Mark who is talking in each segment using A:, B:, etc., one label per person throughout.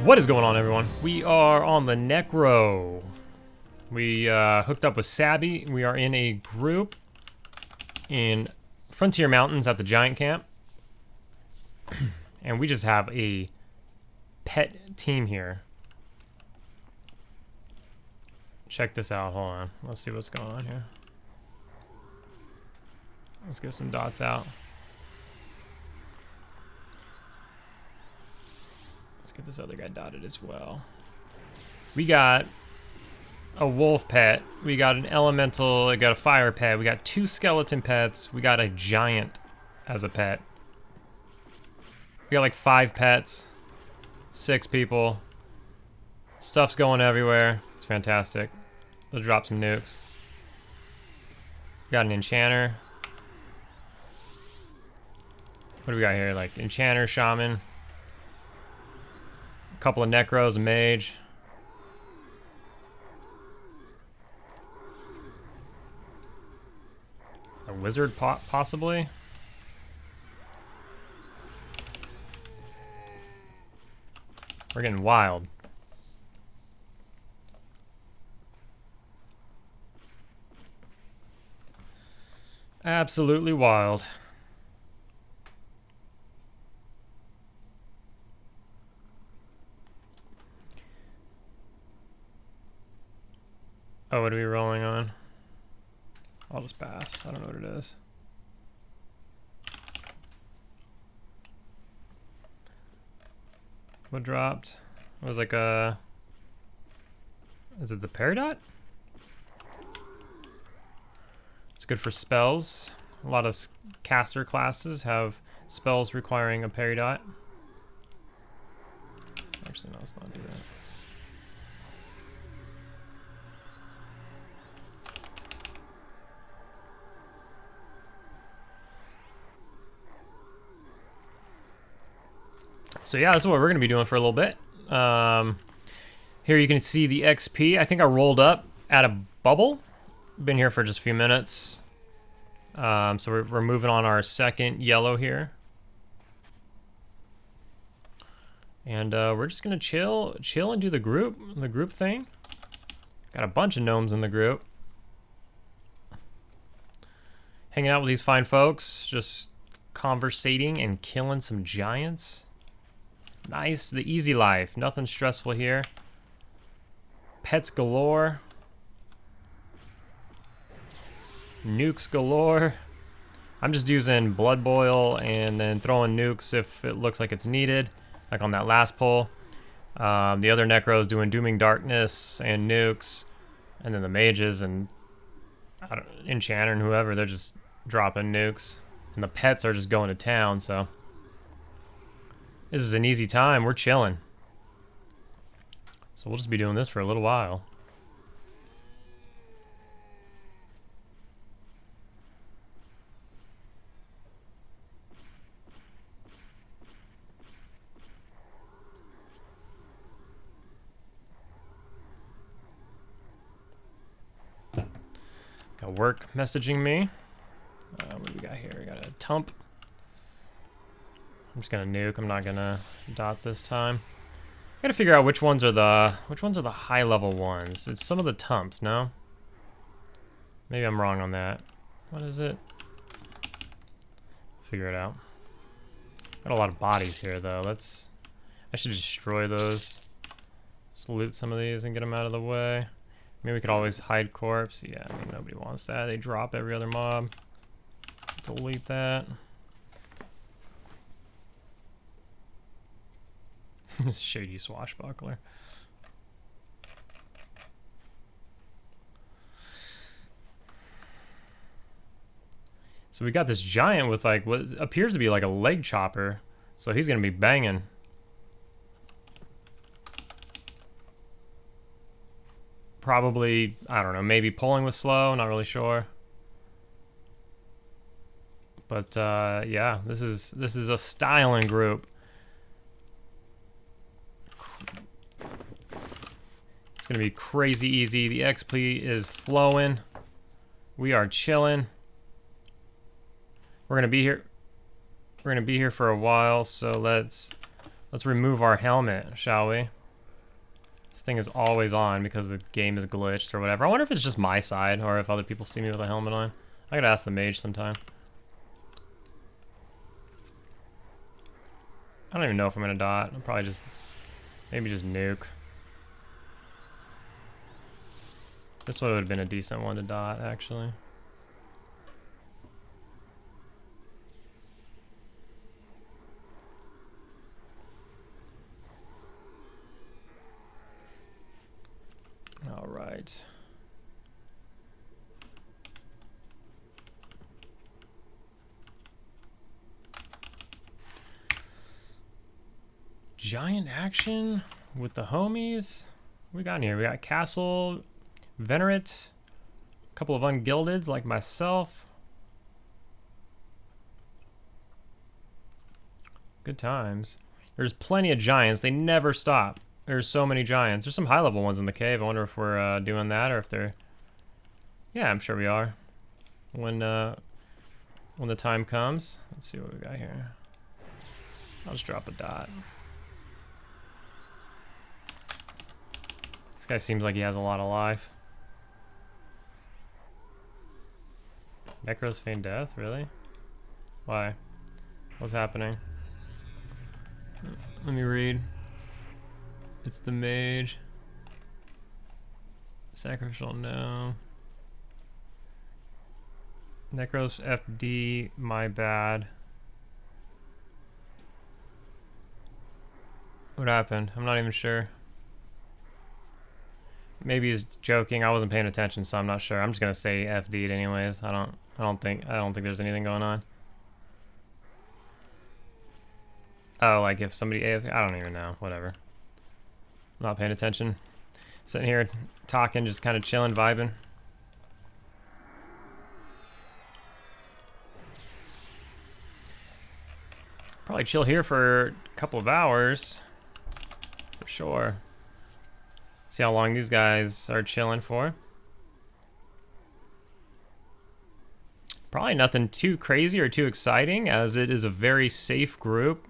A: What is going on, everyone? We are on the Necro. We hooked up with Sabby. We are in a group in Frontier Mountains at the Giant Camp. And we just have a pet team here. Check this out. Hold on. Let's see what's going on here. Let's get some dots out. Let's get this other guy dotted as well. We got a wolf pet. We got an elemental. We got a fire pet. We got 2 skeleton pets. We got a giant as a pet. We got like 5 pets. 6 people. Stuff's going everywhere. It's fantastic. Let's drop some nukes. We got an enchanter. What do we got here? Like enchanter, shaman. A couple of necros, a mage. A wizard, possibly. We're getting wild. Absolutely wild. Oh, what are we rolling on? I'll just pass. I don't know what it is. What dropped? It was like a... Is it the Peridot? It's good for spells. A lot of caster classes have spells requiring a Peridot. Actually, no, let's not do that. So yeah, that's what we're going to be doing for a little bit. Here you can see the XP. I think I rolled up at a bubble. Been here for just a few minutes. So we're moving on our second yellow here. And we're just going to chill and do the group thing. Got a bunch of gnomes in the group. Hanging out with these fine folks. Just conversating and killing some giants. Nice, the easy life. Nothing stressful here. Pets galore. Nukes galore. I'm just using blood boil and then throwing nukes if it looks like it's needed, like on that last pull. The other necros doing dooming darkness and nukes, and then the mages and enchanter and whoever, they're just dropping nukes, and the pets are just going to town. So this is an easy time. We're chilling. So we'll just be doing this for a little while. Got work messaging me. What do we got here? We got a tump. I'm just gonna nuke. I'm not gonna dot this time. I gotta figure out which ones are the high level ones. It's some of the tumps, no? Maybe I'm wrong on that. What is it? Figure it out. Got a lot of bodies here though. I should destroy those. Let's loot some of these and get them out of the way. Maybe we could always hide corpse. Yeah, I mean, nobody wants that. They drop every other mob. Delete that. Shady swashbuckler. So we got this giant with like what appears to be like a leg chopper. So he's gonna be banging. Probably, I don't know, maybe pulling with slow, not really sure. But yeah, this is a styling group. It's gonna be crazy easy. The XP is flowing. We are chilling. We're gonna be here for a while, so let's Let's remove our helmet, shall we? This thing is always on because the game is glitched or whatever. I wonder if it's just my side or if other people see me with a helmet on. I gotta ask the mage sometime. I don't even know if I'm gonna dot. I'll probably just, maybe just nuke. This would have been a decent one to dot, actually. All right. Giant action with the homies. What we got in here? We got Castle, Venerate, a couple of ungildeds like myself. Good times. There's plenty of giants. They never stop. There's so many giants. There's some high level ones in the cave. I wonder if we're doing that or if they're... Yeah, I'm sure we are. When the time comes. Let's see what we got here. I'll just drop a dot. This guy seems like he has a lot of life. Necros feign death? Really? Why? What's happening? Let me read. It's the mage. Sacrificial, no. Necros FD, my bad. What happened? I'm not even sure. Maybe he's joking. I wasn't paying attention, so I'm not sure. I'm just gonna say FD'd anyways. I don't think there's anything going on. Oh, like if somebody AFK, I don't even know. Whatever. I'm not paying attention. Sitting here talking, just kind of chilling, vibing. Probably chill here for a couple of hours, for sure. See how long these guys are chilling for. Probably nothing too crazy or too exciting, as it is a very safe group.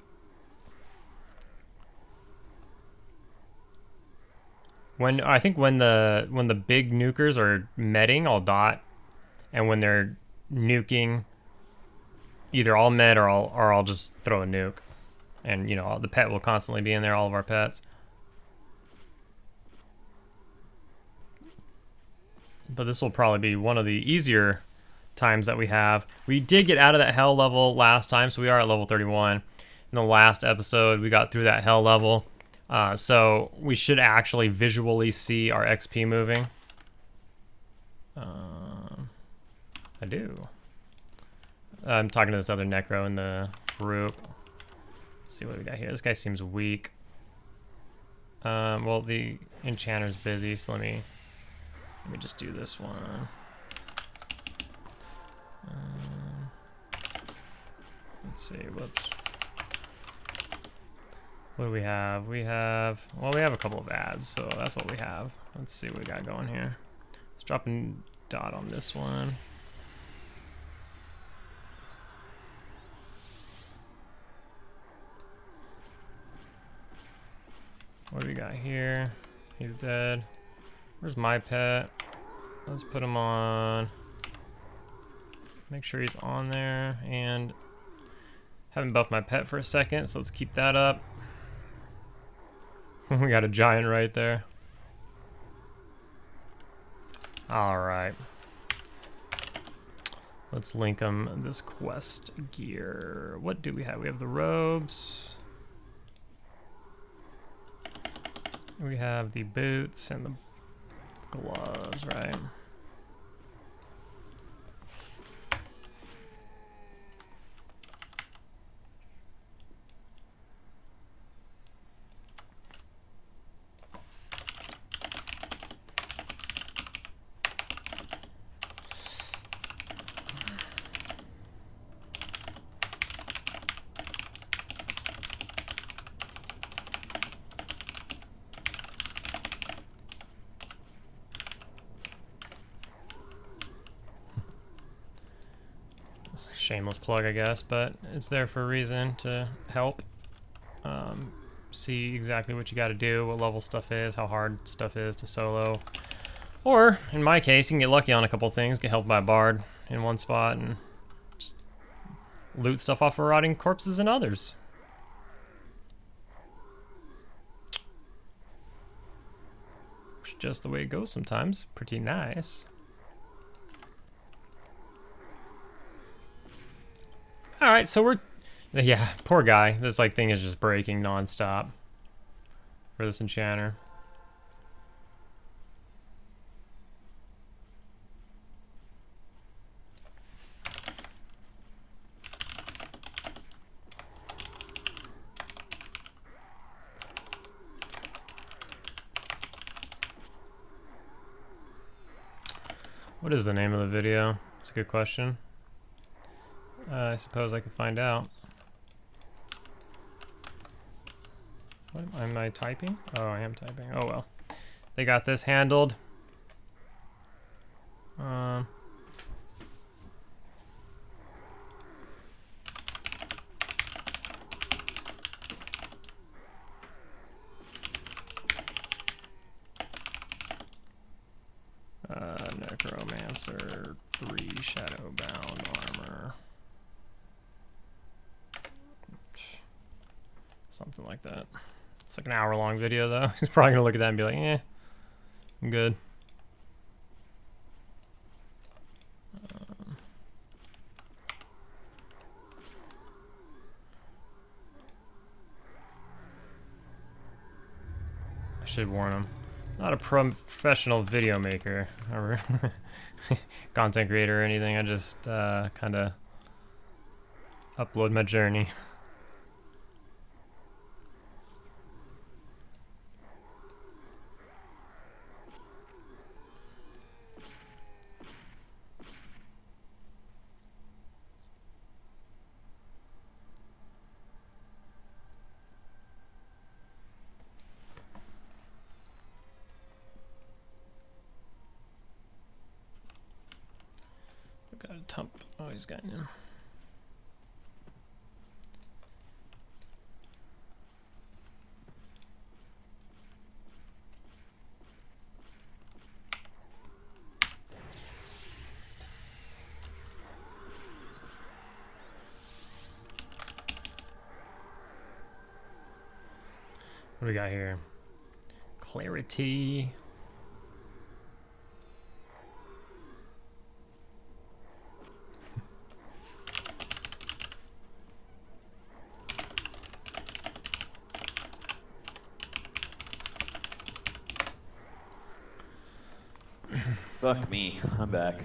A: I think when the big nukers are medding, I'll dot, and when they're nuking, either I'll med or I'll just throw a nuke, and you know the pet will constantly be in there. All of our pets. But this will probably be one of the easier times that we have. We did get out of that hell level last time, so we are at level 31. In the last episode, we got through that hell level. So we should actually visually see our XP moving. I do. I'm talking to this other Necro in the group. Let's see what we got here. This guy seems weak. Well, the enchanter's busy, so let me just do this one. Let's see, whoops. What do we have? Well, we have a couple of ads, so that's what we have. Let's see what we got going here. Let's drop a dot on this one. What do we got here? He's dead. Where's my pet? Let's put him on. Make sure he's on there, and haven't buffed my pet for a second, so let's keep that up. We got a giant right there. Alright. Let's link them this quest gear. What do we have? We have the robes. We have the boots and the gloves, right? Shameless plug, I guess, but it's there for a reason to help. see exactly what you got to do, what level stuff is, how hard stuff is to solo. Or, in my case, you can get lucky on a couple things, get helped by a bard in one spot, and just loot stuff off of rotting corpses in others. Which is just the way it goes sometimes. Pretty nice. Alright, so we're... Yeah, poor guy. This like thing is just breaking non-stop for this enchanter. What is the name of the video? It's a good question. I suppose I could find out. What am I typing? Oh, I am typing. Oh well. They got this handled. Necromancer 3 Shadowbound armor. Something like that. It's like an hour-long video, though. He's probably gonna look at that and be like, "Eh, I'm good." I should warn him. Not a professional video maker or content creator or anything. I just kind of upload my journey. Got a tump. Oh, he's got him. What do we got here? Clarity.
B: Fuck me, I'm back.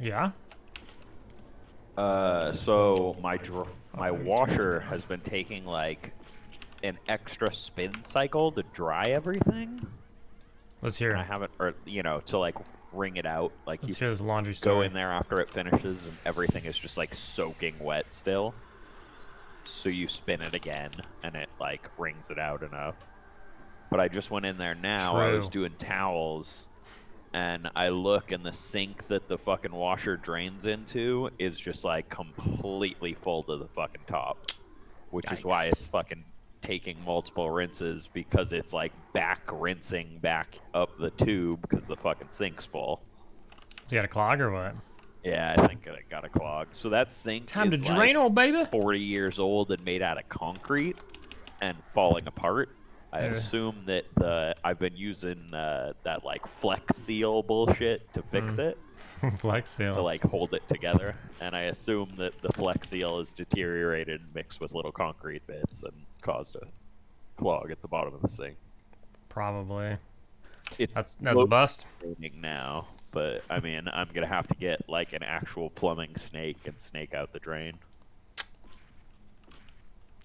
A: Yeah?
B: So my washer has been taking like an extra spin cycle to dry everything.
A: Let's hear
B: And
A: it.
B: I haven't, or you know, to like wring it out. Like
A: Let's
B: you
A: hear this laundry
B: go
A: story.
B: in there after it finishes, and everything is just like soaking wet still. So you spin it again, and it like wrings it out enough. But I just went in there now. I was doing towels, and I look, and the sink that the fucking washer drains into is just like completely full to the fucking top, which is why it's fucking taking multiple rinses, because it's like back rinsing back up the tube because the fucking sink's full.
A: So you got a clog or what?
B: Yeah, I think it got a clog. So that sink
A: Time to
B: is
A: drain,
B: like
A: old baby.
B: 40 years old and made out of concrete and falling apart. I
A: Yeah.
B: assume that I've been using that like Flex Seal bullshit to fix it,
A: Flex Seal.
B: to like hold it together, and I assume that the Flex Seal is deteriorated and mixed with little concrete bits and caused a clog at the bottom of the sink.
A: Probably.
B: It's
A: That's a bust.
B: now, but I mean, I'm gonna have to get like an actual plumbing snake and snake out the drain.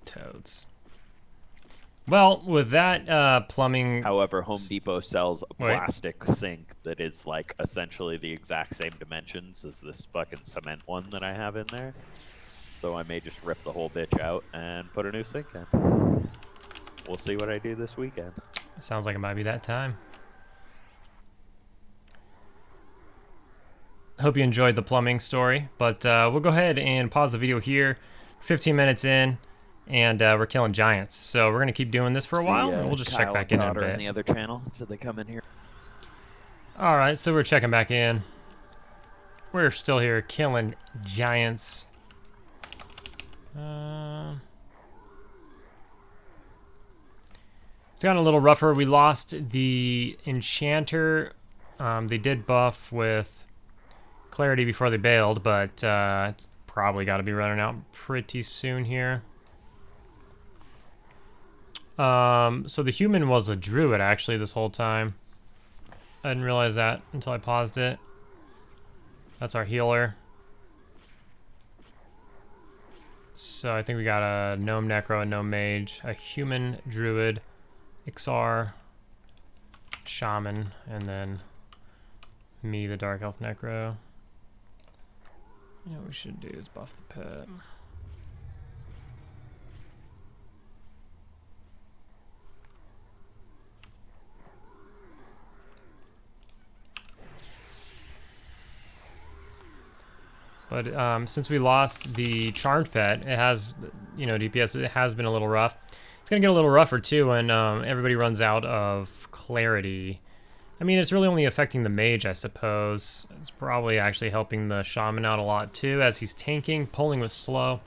A: Toads. Well, with that plumbing...
B: However, Home Depot sells a plastic sink that is like essentially the exact same dimensions as this fucking cement one that I have in there. So I may just rip the whole bitch out and put a new sink in. We'll see what I do this weekend.
A: Sounds like it might be that time. Hope you enjoyed the plumbing story, but we'll go ahead and pause the video here. 15 minutes in. and we're killing giants. So we're gonna keep doing this for a while, and we'll just check
B: Kyle
A: back
B: and
A: in a
B: Todd are
A: bit.
B: in the other channel. Did they come in here?
A: All right, so we're checking back in. We're still here killing giants. It's gotten a little rougher. We lost the enchanter. They did buff with clarity before they bailed, but it's probably got to be running out pretty soon here. So the human was a druid actually this whole time. I didn't realize that until I paused it. That's our healer. So I think we got a gnome necro, a gnome mage, a human druid, Ixar, shaman, and then me, the dark elf necro. You know what we should do is buff the pet. But since we lost the charmed pet, it has, you know, DPS, it has been a little rough. It's going to get a little rougher too when everybody runs out of clarity. I mean, it's really only affecting the mage, I suppose. It's probably actually helping the shaman out a lot too, as he's tanking. Pulling with slow.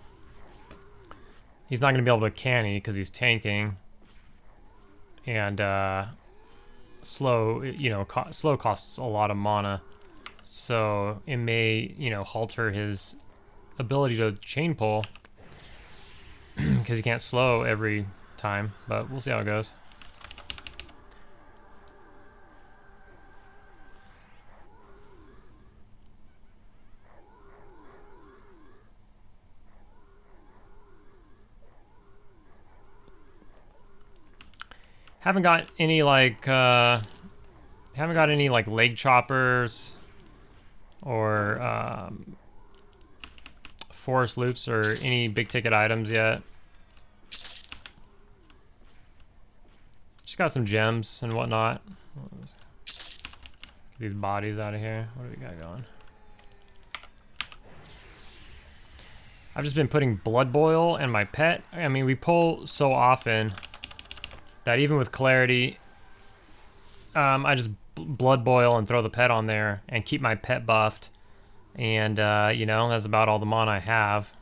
A: He's not going to be able to canny because he's tanking. And slow, you know, slow costs a lot of mana. So it may, you know, halter his ability to chain pull because he can't slow every time, but we'll see how it goes. Haven't got any like leg choppers or forest loops or any big ticket items yet. Just got some gems and whatnot. Get these bodies out of here. What do we got going? I've just been putting blood boil and my pet. I mean, we pull so often that even with clarity, I just blood boil and throw the pet on there and keep my pet buffed. And, you know, that's about all the mana I have.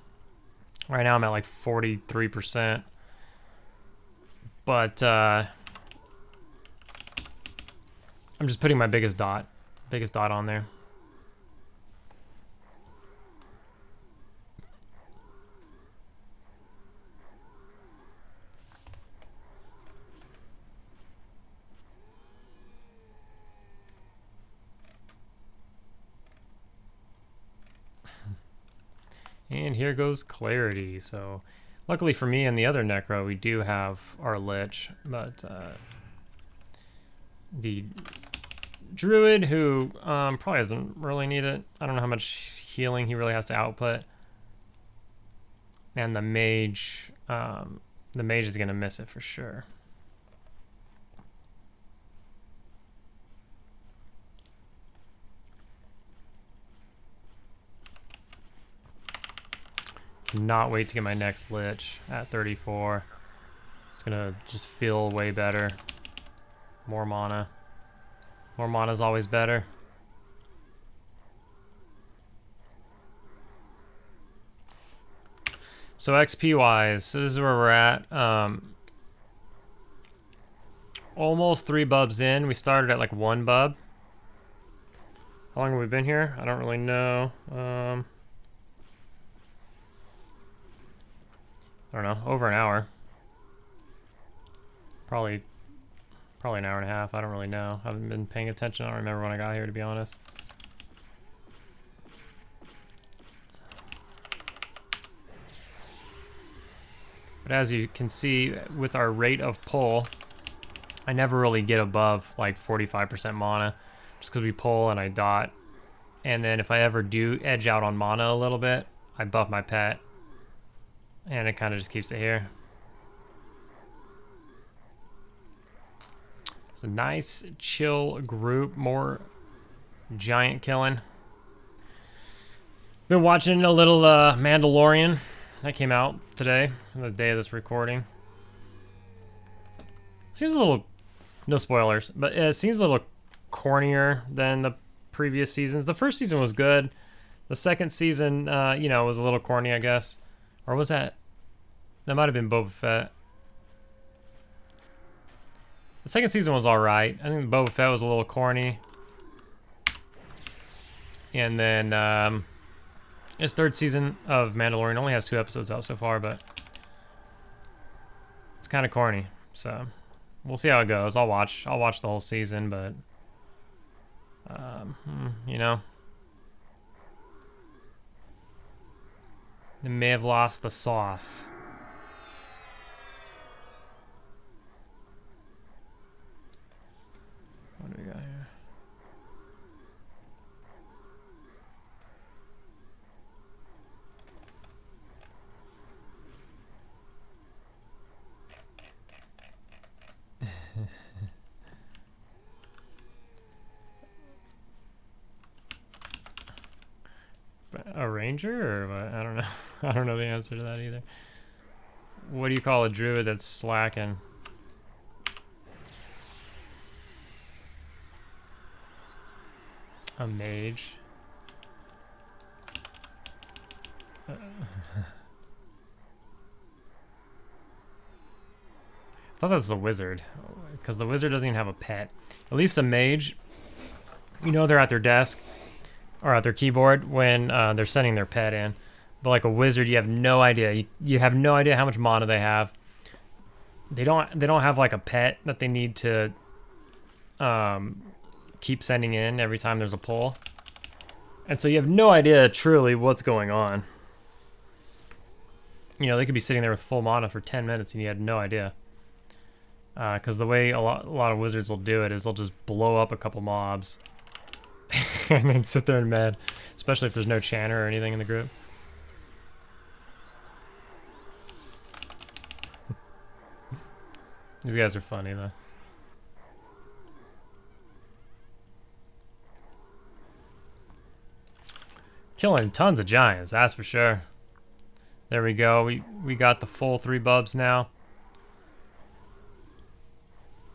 A: Right now I'm at like 43%. But, I'm just putting my biggest dot on there. And here goes clarity. So luckily for me and the other necro, we do have our lich, but the druid, who probably doesn't really need it. I don't know how much healing he really has to output. And the mage is gonna miss it for sure. Cannot wait to get my next lich at 34. It's gonna just feel way better. More mana. More mana is always better. So XP wise, this is where we're at. Almost 3 bubs in. We started at like 1 bub. How long have we been here? I don't really know. I don't know, over an hour. Probably an hour and a half. I don't really know. I haven't been paying attention. I don't remember when I got here, to be honest. But as you can see, with our rate of pull, I never really get above like 45% mana, just because we pull and I dot. And then if I ever do edge out on mana a little bit, I buff my pet. And it kind of just keeps it here. It's a nice, chill group. More giant killing. Been watching a little Mandalorian. That came out today, the day of this recording. Seems a little, no spoilers, but it seems a little cornier than the previous seasons. The first season was good. The second season, you know, was a little corny, I guess. Or was that? That might have been Boba Fett. The second season was alright. I think Boba Fett was a little corny. And then, his third season of Mandalorian only has 2 episodes out so far, but it's kind of corny. So we'll see how it goes. I'll watch the whole season, but you know, they may have lost the sauce. What do we got here? A ranger or what? I don't know. I don't know the answer to that either. What do you call a druid that's slacking? A mage. I thought that was a wizard, because the wizard doesn't even have a pet. At least a mage, you know, they're at their desk or at their keyboard when they're sending their pet in. But like a wizard, you have no idea. You have no idea how much mana they have. They don't have like a pet that they need to keep sending in every time there's a pull. And so you have no idea truly what's going on. You know, they could be sitting there with full mana for 10 minutes and you had no idea. Because the way a lot of wizards will do it is they'll just blow up a couple mobs and then sit there and med, especially if there's no chanter or anything in the group. These guys are funny though. Killing tons of giants, that's for sure. There we go. We got the full 3 bubs now.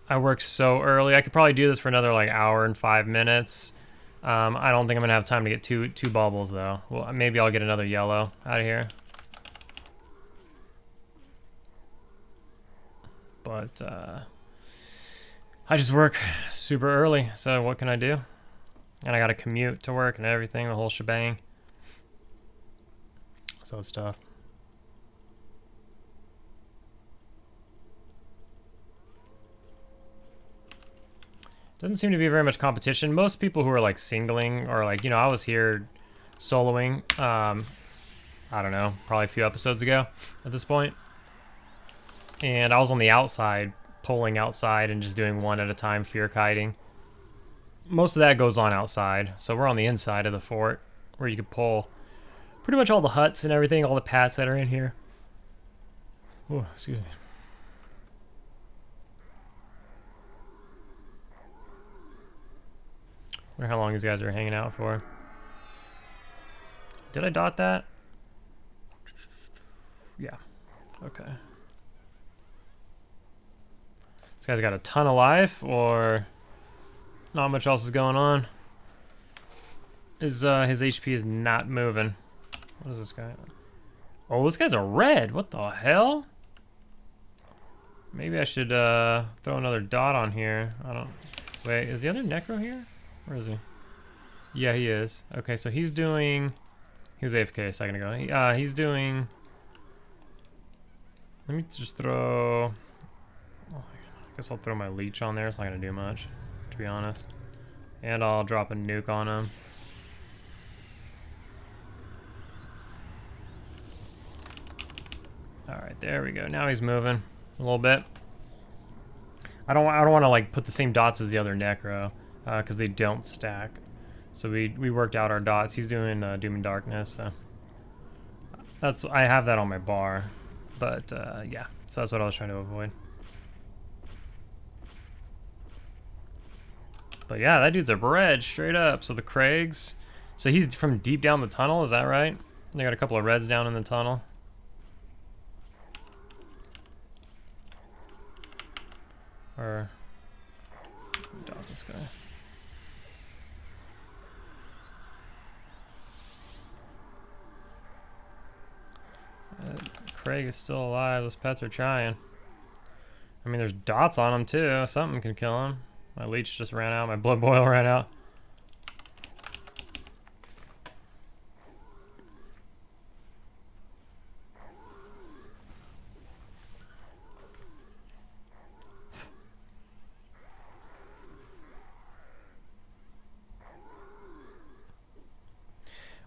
A: I work so early. I could probably do this for another like hour and 5 minutes. I don't think I'm gonna have time to get two bubbles though. Well, maybe I'll get another yellow out of here. But I just work super early, so what can I do? And I gotta commute to work and everything, the whole shebang. So it's tough. Doesn't seem to be very much competition. Most people who are like singling or like, you know, I was here soloing, I don't know, probably a few episodes ago at this point. And I was on the outside, pulling outside and just doing one at a time, fear kiting. Most of that goes on outside. So we're on the inside of the fort where you could pull pretty much all the huts and everything, all the pats that are in here. Oh, excuse me. Wonder how long these guys are hanging out for. Did I dot that? Yeah. Okay. This guy's got a ton of life, or not much else is going on. His HP is not moving. What is this guy? Oh, this guy's a red. What the hell? Maybe I should throw another dot on here. I don't. Wait, is the other Necro here? Where is he? Yeah, he is. Okay, so he's doing... He was AFK a second ago. He's doing... Let me just throw... I guess I'll throw my leech on there. It's not going to do much, to be honest. And I'll drop a nuke on him. Alright, there we go. Now he's moving a little bit. I don't want to like put the same dots as the other Necro. Because they don't stack. So we worked out our dots. He's doing Doom and Darkness. So I have that on my bar. But yeah, so that's what I was trying to avoid. But yeah, that dude's a red straight up. So the Craigs. So he's from deep down the tunnel, is that right? They got a couple of reds down in the tunnel. Or dot this guy. Craig is still alive. Those pets are trying. I mean, there's dots on him too. Something can kill him. My leech just ran out. My blood boil ran out.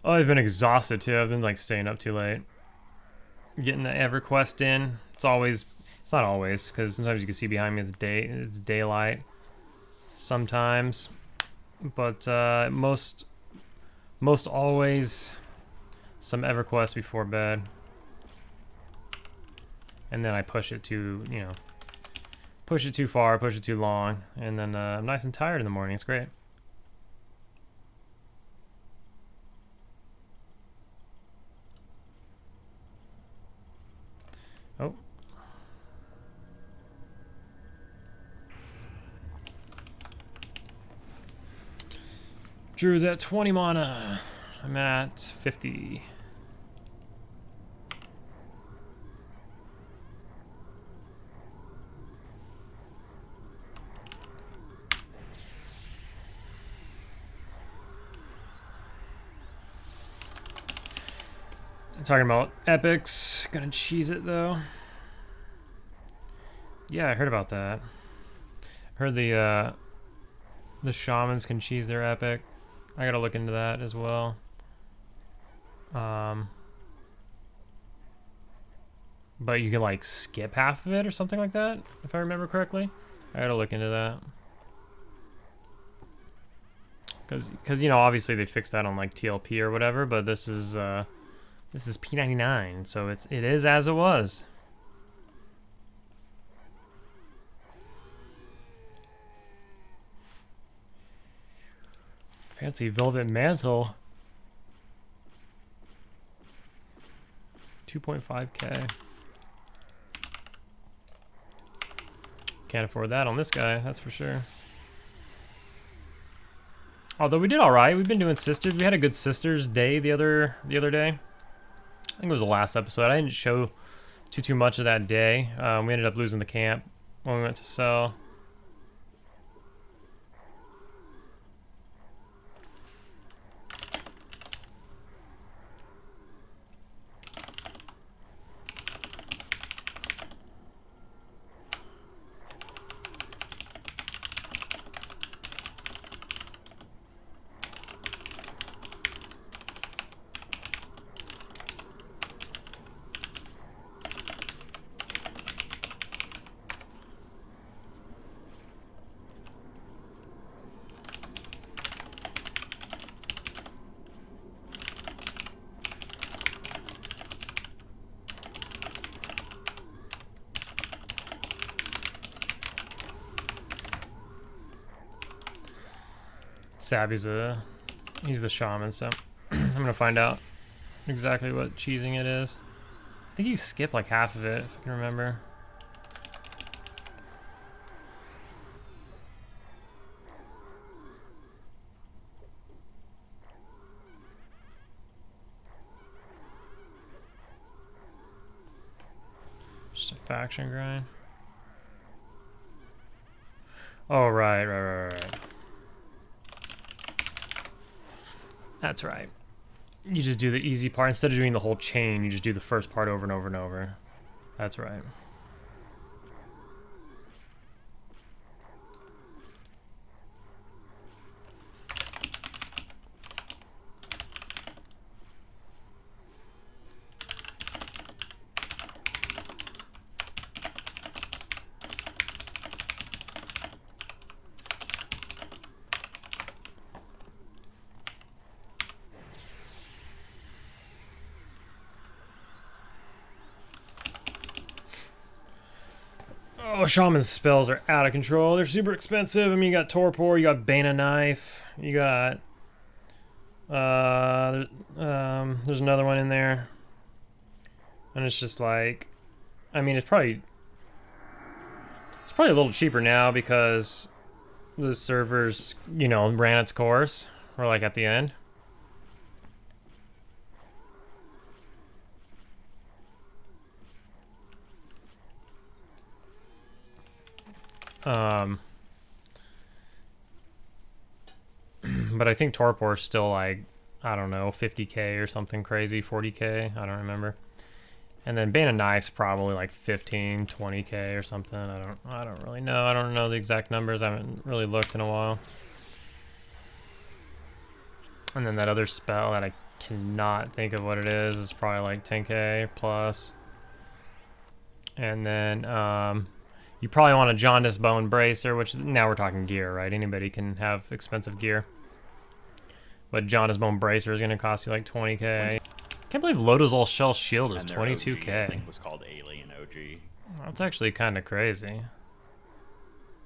A: Oh, I've been exhausted too. I've been like staying up too late. Getting the EverQuest in. It's not always, because sometimes you can see behind me it's daylight. Sometimes. But most always some EverQuest before bed. And then I push it too, push it too far, push it too long, and then I'm nice and tired in the morning. It's great. Oh. Drew is at 20 mana. I'm at 50. Talking about epics. Gonna cheese it though. Yeah, I heard about that. Heard the shamans can cheese their epic. I gotta look into that as well. But you can like skip half of it or something like that, if I remember correctly. I gotta look into that. Cause obviously they fixed that on like TLP or whatever, but this is P99, so it is as it was. Fancy velvet mantle. 2.5k. Can't afford that on this guy, that's for sure. Although we did all right. We've been doing sisters. We had a good sisters day the other day. I think it was the last episode. I didn't show too much of that day. We ended up losing the camp when we went to sell. Sabby's he's the shaman, so I'm gonna find out exactly what cheesing it is. I think you skip like half of it, if I can remember. Just a faction grind. Oh, right. That's right. You just do the easy part. Instead of doing the whole chain, you just do the first part over and over and over. That's right. Oh, Shaman's spells are out of control. They're super expensive. I mean, you got Torpor, you got Bane of Knife, you got... there's another one in there. And it's just like... I mean, it's probably... It's probably a little cheaper now because the servers, you know, ran its course. We're like at the end. But I think Torpor's still like, I don't know, 50k or something crazy, 40k, I don't remember. And then Bane of Knife's probably like 15, 20k or something. I don't really know. I don't know the exact numbers. I haven't really looked in a while. And then that other spell that I cannot think of what it is probably like 10k plus. And then you probably want a Jaundice Bone Bracer, which now we're talking gear, right? Anybody can have expensive gear. But Jaundice Bone Bracer is going to cost you like 20k. Can't believe Lodazol Shell Shield is 22k.
B: OG, I think, was called Alien OG.
A: That's actually kind of crazy.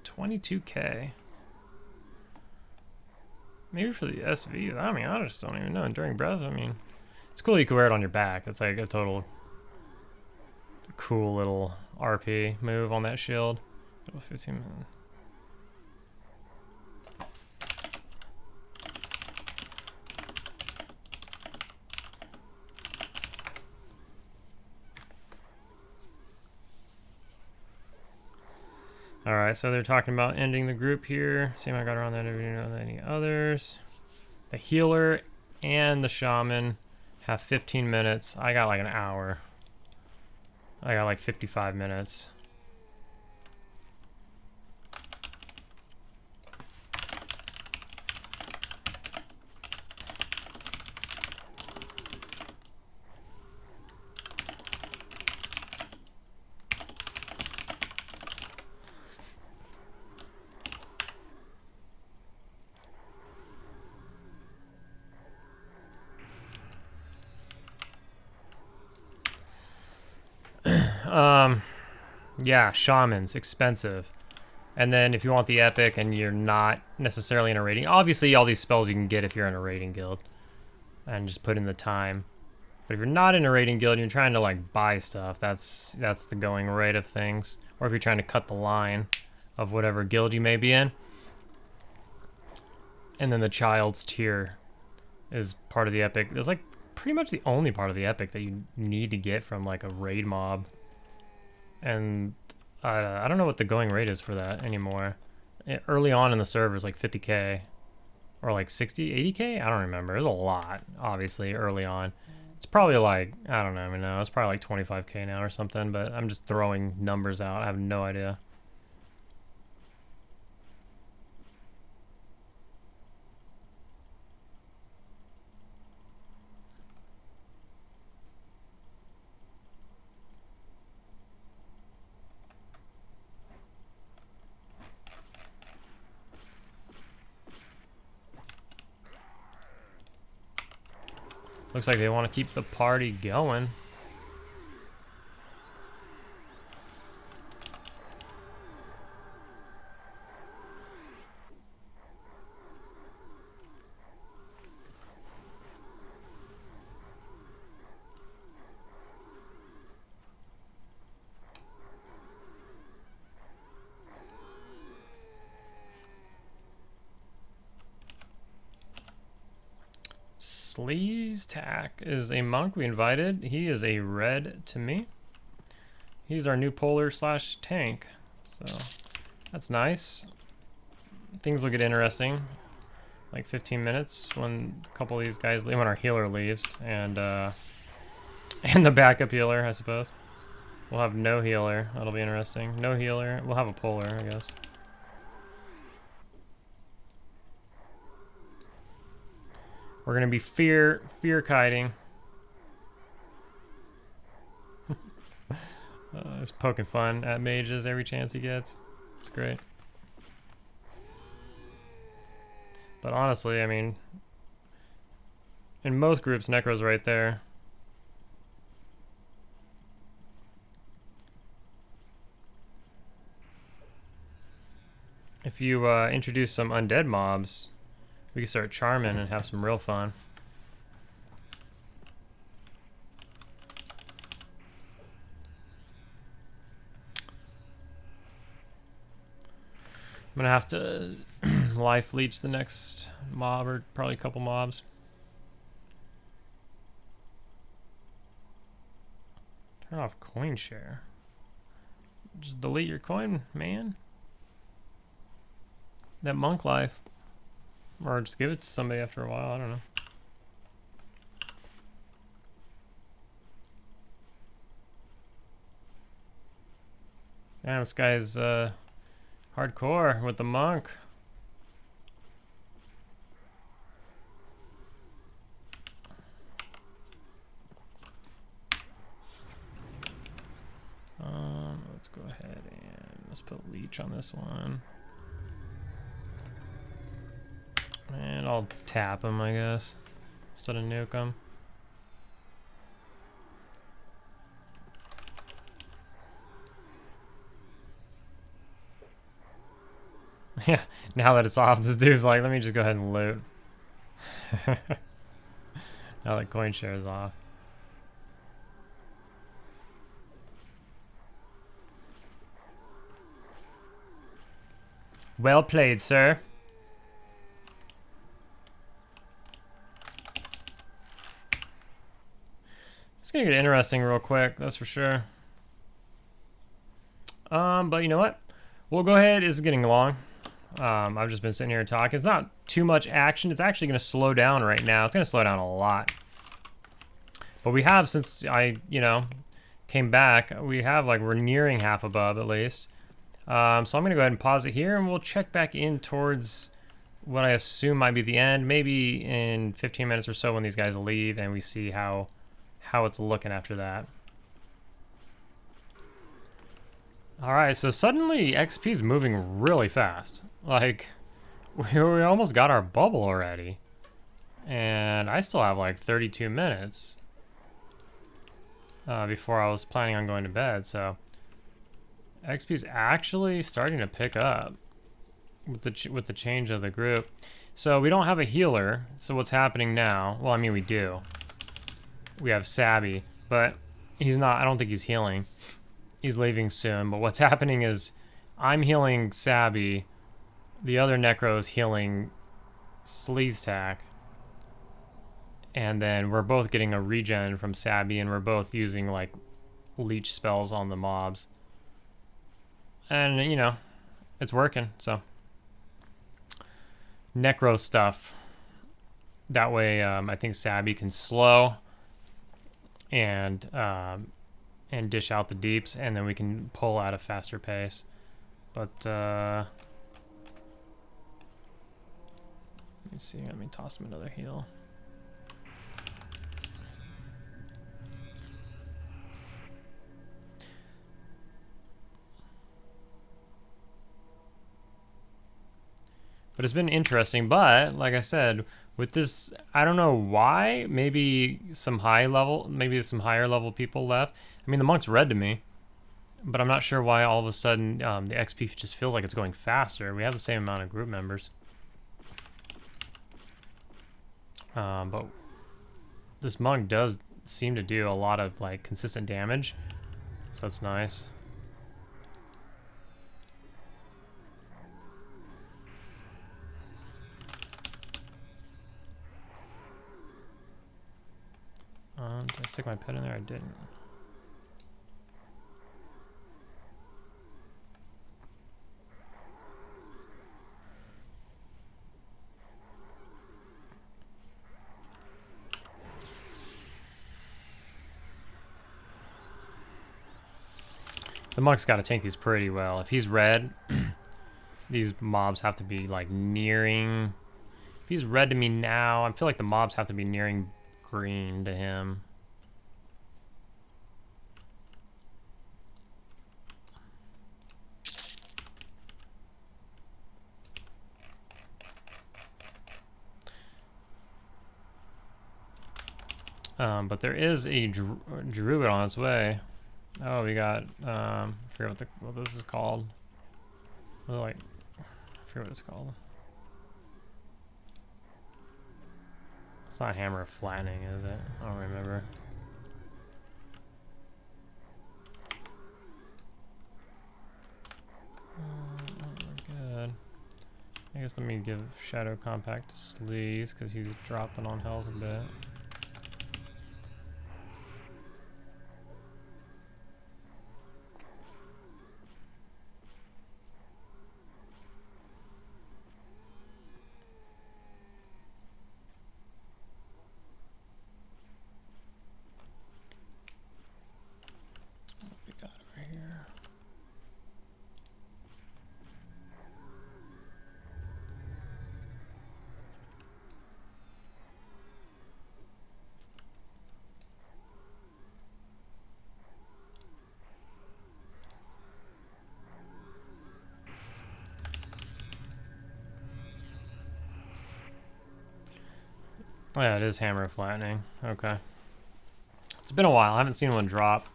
A: 22k. Maybe for the SVs. I mean, I just don't even know. Enduring Breath, I mean, it's cool you can wear it on your back. That's like a total cool little RP move on that shield. 15 minutes. Alright, so they're talking about ending the group here. See if I got around that. Any others? The healer and the shaman have 15 minutes. I got like an hour. I got like 55 minutes. Yeah, shamans, expensive. And then if you want the epic and you're not necessarily in a raiding, obviously all these spells you can get if you're in a raiding guild and just put in the time. But if you're not in a raiding guild and you're trying to like buy stuff, that's the going rate of things. Or if you're trying to cut the line of whatever guild you may be in. And then the child's tier is part of the epic. It's like pretty much the only part of the epic that you need to get from like a raid mob. And I don't know what the going rate is for that anymore. Early on in the server is like 50k or like 60, 80k? I don't remember. There's a lot, obviously, early on. It's probably like, I don't even know. It's probably like 25k now or something, but I'm just throwing numbers out. I have no idea. Looks like they want to keep the party going. Sleaze Tack is a monk we invited. He is a red to me. He's our new polar slash tank. So that's nice. Things will get interesting. Like 15 minutes when a couple of these guys leave, when our healer leaves, and the backup healer, I suppose. We'll have no healer. That'll be interesting. No healer. We'll have a polar, I guess. We're gonna be fear kiting. He's poking fun at mages every chance he gets. It's great. But honestly, I mean, in most groups, Necro's right there. If you introduce some undead mobs, we can start charming and have some real fun. I'm gonna have to life leech the next mob, or probably a couple mobs. Turn off coin share. Just delete your coin, man. That monk life. Or just give it to somebody after a while, I don't know. Damn, this guy's hardcore with the monk. Let's go ahead and let's put leech on this one. And I'll tap him, I guess, instead of nuke him. Yeah, now that it's off, this dude's like, let me just go ahead and loot. Now that coin share is off. Well played, sir. It's gonna get interesting real quick, that's for sure. But you know what? We'll go ahead. This is getting long. I've just been sitting here talking. It's not too much action. It's actually going to slow down right now. It's going to slow down a lot. But we have, since I, came back, we're nearing half above at least. So I'm going to go ahead and pause it here, and we'll check back in towards what I assume might be the end. Maybe in 15 minutes or so when these guys leave, and we see how it's looking after that. Alright, so suddenly XP is moving really fast. Like, we almost got our bubble already. And I still have like 32 minutes before I was planning on going to bed, so XP is actually starting to pick up with the change of the group. So we don't have a healer, so what's happening now? Well, I mean, we do. We have Sabby, but he's not, I don't think he's healing. He's leaving soon, but what's happening is I'm healing Sabby, the other Necro is healing Sleazetack, and then we're both getting a regen from Sabby, and we're both using like leech spells on the mobs. And it's working, so. Necro stuff. That way, I think Sabby can slow and dish out the deeps, and then we can pull at a faster pace. But let me see. Let me toss him another heal. But it's been interesting. But like I said, with this, I don't know why. Maybe some higher level people left. I mean, the monk's red to me, but I'm not sure why all of a sudden the XP just feels like it's going faster. We have the same amount of group members. But this monk does seem to do a lot of like consistent damage, so that's nice. Did I stick my pet in there? I didn't. The monk's got to tank these pretty well. If he's red, these mobs have to be like nearing. If he's red to me now, I feel like the mobs have to be nearing green to him. But there is a druid on its way. Oh, we got I forget what this is called. I forget what it's called. It's not hammer of flattening, is it? I don't remember. We're good. guess let me give Shadow Compact to Sleaze, because he's dropping on health a bit. What we got over here? Oh yeah, it is hammer flattening. Okay. It's been a while. I haven't seen one drop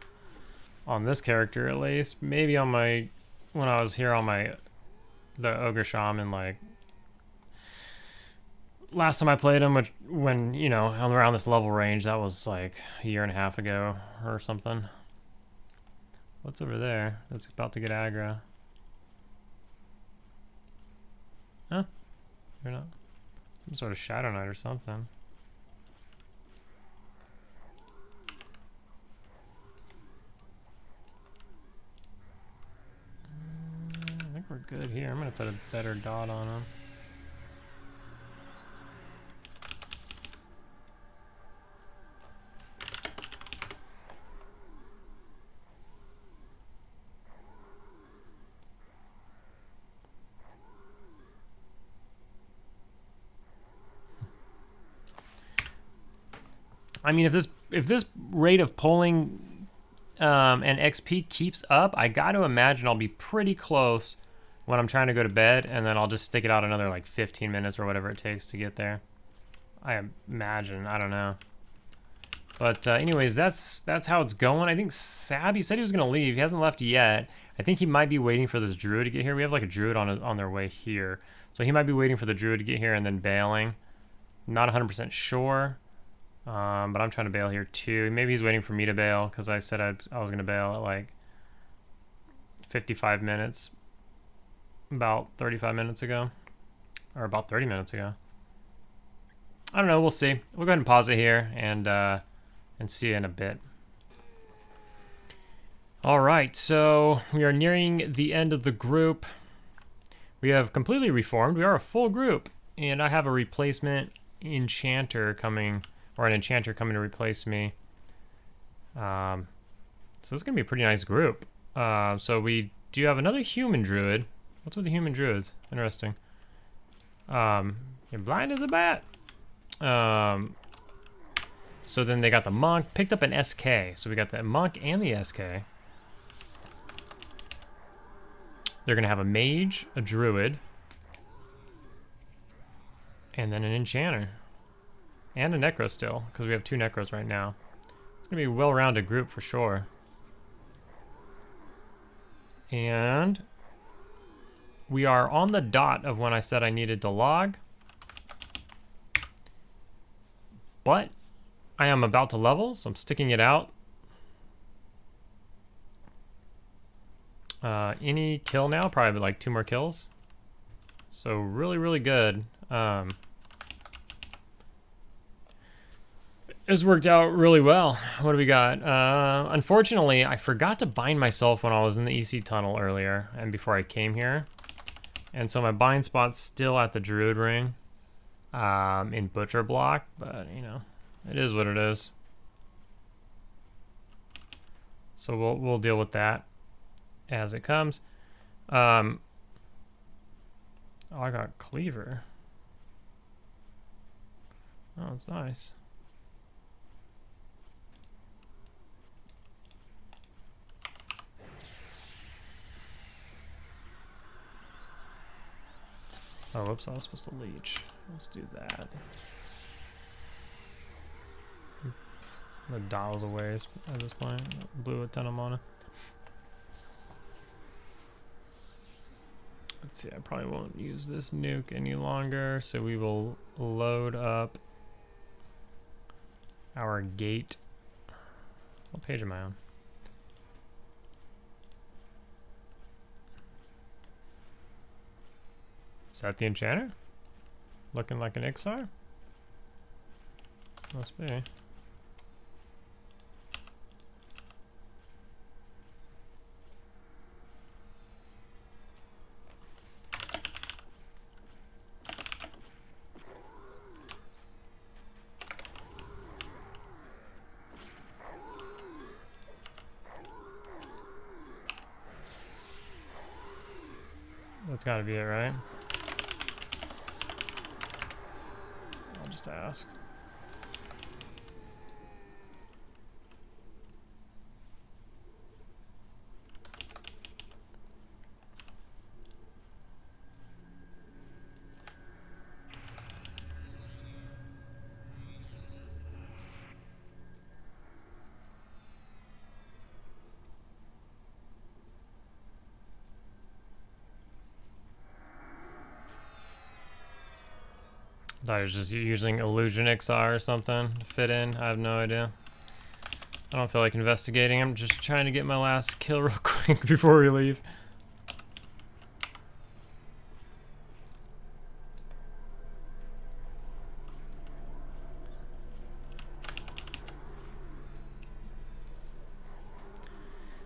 A: on this character, at least. Maybe on my, when I was here on the Ogre Shaman, like, last time I played him, which, when, you know, around this level range, that was like a year and a half ago or something. What's over there? That's about to get aggro. Huh? You're not. Some sort of Shadow Knight or something. I think we're good here. I'm gonna put a better dot on him. I mean, if this rate of polling and XP keeps up, I got to imagine I'll be pretty close when I'm trying to go to bed, and then I'll just stick it out another like 15 minutes or whatever it takes to get there. I imagine. I don't know. But anyways, that's how it's going. I think Sabby said he was gonna leave. He hasn't left yet. I think he might be waiting for this druid to get here. We have like a druid on their way here, so he might be waiting for the druid to get here and then bailing. Not 100% sure. But I'm trying to bail here too. Maybe he's waiting for me to bail, because I said I was going to bail at like 55 minutes. About 35 minutes ago. Or about 30 minutes ago. I don't know. We'll see. We'll go ahead and pause it here and see you in a bit. Alright, so we are nearing the end of the group. We have completely reformed. We are a full group. And I have a replacement enchanter coming... or an enchanter coming to replace me. So it's going to be a pretty nice group. So we do have another human druid. What's with the human druids? Interesting. You're blind as a bat. So then they got the monk. Picked up an SK. So we got the monk and the SK. They're going to have a mage, a druid, and then an enchanter. And a necro still, because we have 2 necros right now. It's going to be a well-rounded group for sure. And we are on the dot of when I said I needed to log. But I am about to level, so I'm sticking it out. Any kill now, probably like 2 more kills. So really, really good. It's worked out really well. What do we got? Unfortunately, I forgot to bind myself when I was in the EC tunnel earlier and before I came here. And so my bind spot's still at the Druid Ring in Butcher Block, but you know, it is what it is. So we'll deal with that as it comes. Oh, I got Cleaver. Oh, it's nice. Oh, whoops, I was supposed to leech. Let's do that. The dials away at this point. Blew a ton of mana. Let's see, I probably won't use this nuke any longer, so we will load up our gate. What page am I on? Is that the enchanter? Looking like an Ixar? Must be. That's gotta be it, right? I'll just ask. I thought he was just using Illusion XR or something to fit in. I have no idea. I don't feel like investigating. I'm just trying to get my last kill real quick before we leave.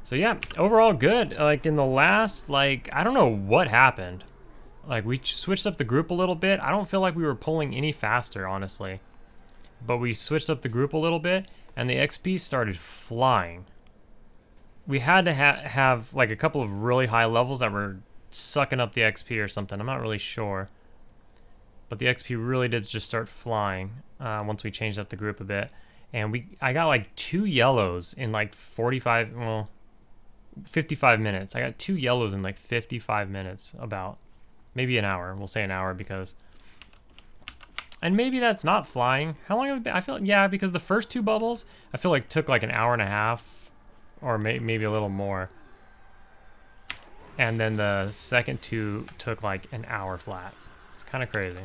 A: So yeah, overall good. Like in the last, like, I don't know what happened. Like we switched up the group a little bit. I don't feel like we were pulling any faster, honestly. But we switched up the group a little bit and the XP started flying. We had to have like a couple of really high levels that were sucking up the XP or something. I'm not really sure. But the XP really did just start flying once we changed up the group a bit. And I got like 2 yellows in like 55 minutes. I got 2 yellows in like 55 minutes about. Maybe an hour. We'll say an hour because... And maybe that's not flying. How long have it been? I feel like, yeah, because the first 2 bubbles, I feel like took like an hour and a half. Or maybe a little more. And then the second 2 took like an hour flat. It's kind of crazy.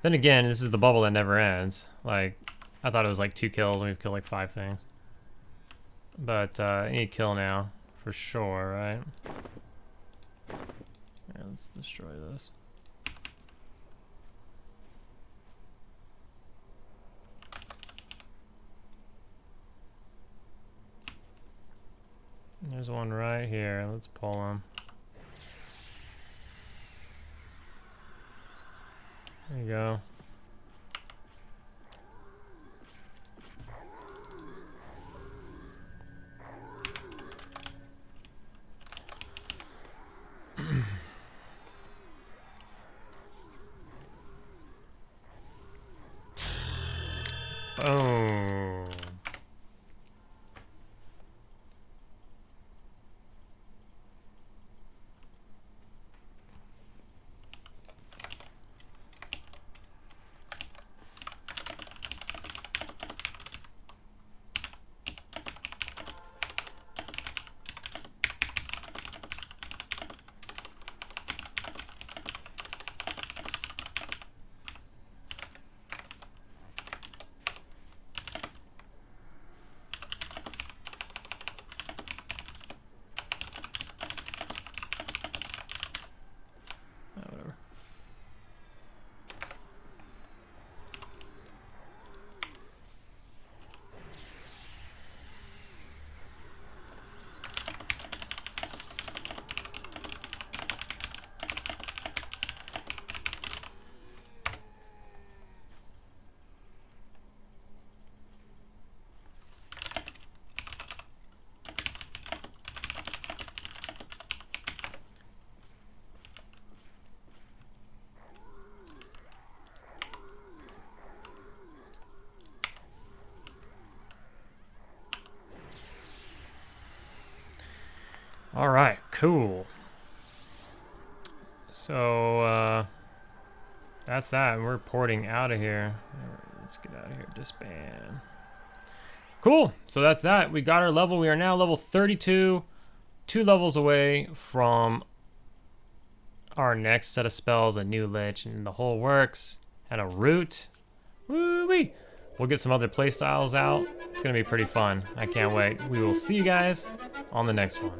A: Then again, this is the bubble that never ends. Like, I thought it was like 2 kills and we've killed like 5 things. But I need a kill now. For sure, right? Yeah, let's destroy this. There's one right here. Let's pull him. There you go. Oh. Whatever. All right, cool. So, that's that. We're porting out of here. Let's get out of here. Disband. Cool. So that's that. We got our level. We are now level 32. 2 levels away from our next set of spells, a new lich, and the whole works. And a root. Woo-wee. We'll get some other playstyles out. It's going to be pretty fun. I can't wait. We will see you guys on the next one.